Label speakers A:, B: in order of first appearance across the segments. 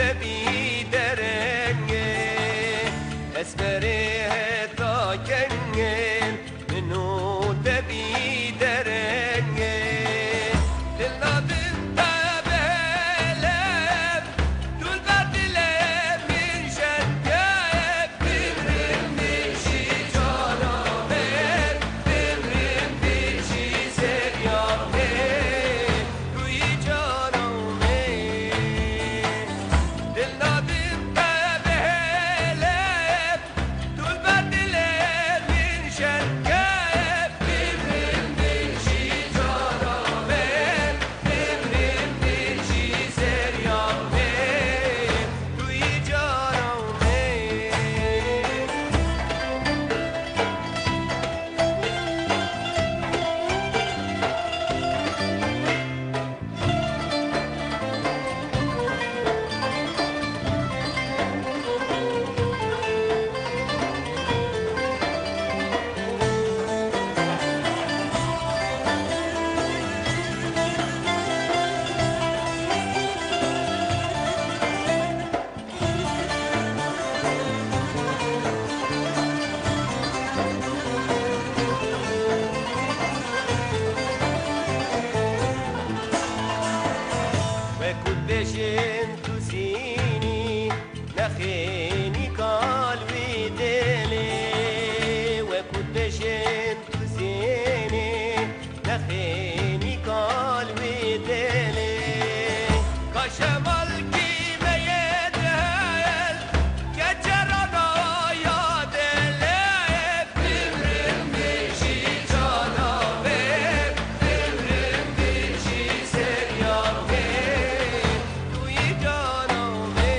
A: تبي درنگه اسمره تا کنگل منو تبي درنگه دلنا دل تبلم دول بدلم من شنگه بمرم بشي جانامه بمرم بشي سریامه روی جانامه دلنا دل تبلم دول بدلم من شنگه بمرم بشي جانامه بمرم بشي سریامه روی جانامه وكل بشين تسيني نخيني قلبي دلي وكل بشين تسيني نخيني قلبي دلي كشمال كيما يدهل كجرنا يا دلي بمرم بشي جانامه بمرم بشي سریامه روی جانامه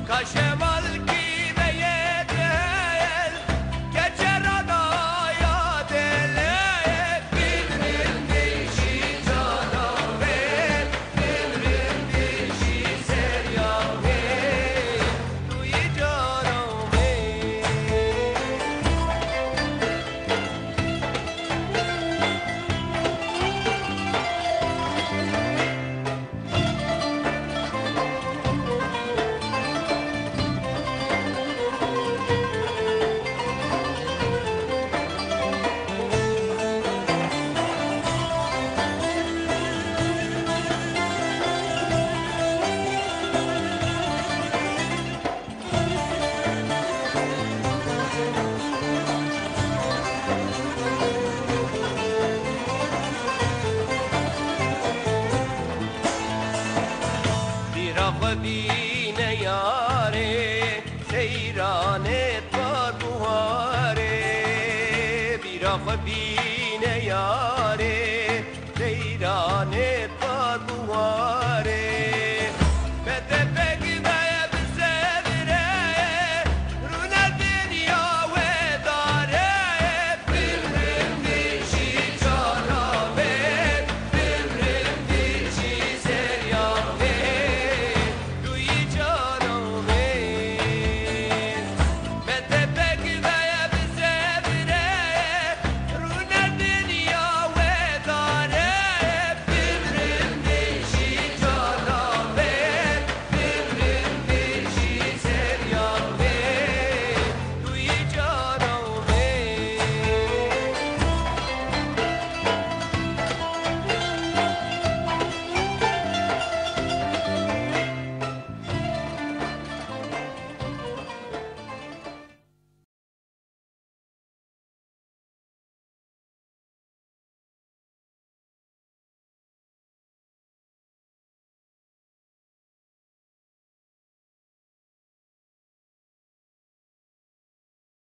A: کاشمال کیمه دل کجرنا یا دله بمرم بشی جانامه بمرم بشی سریامه روی جانامه بیراق بینه یاره سیرانت با دواره بیراق بینه یاره سیرانت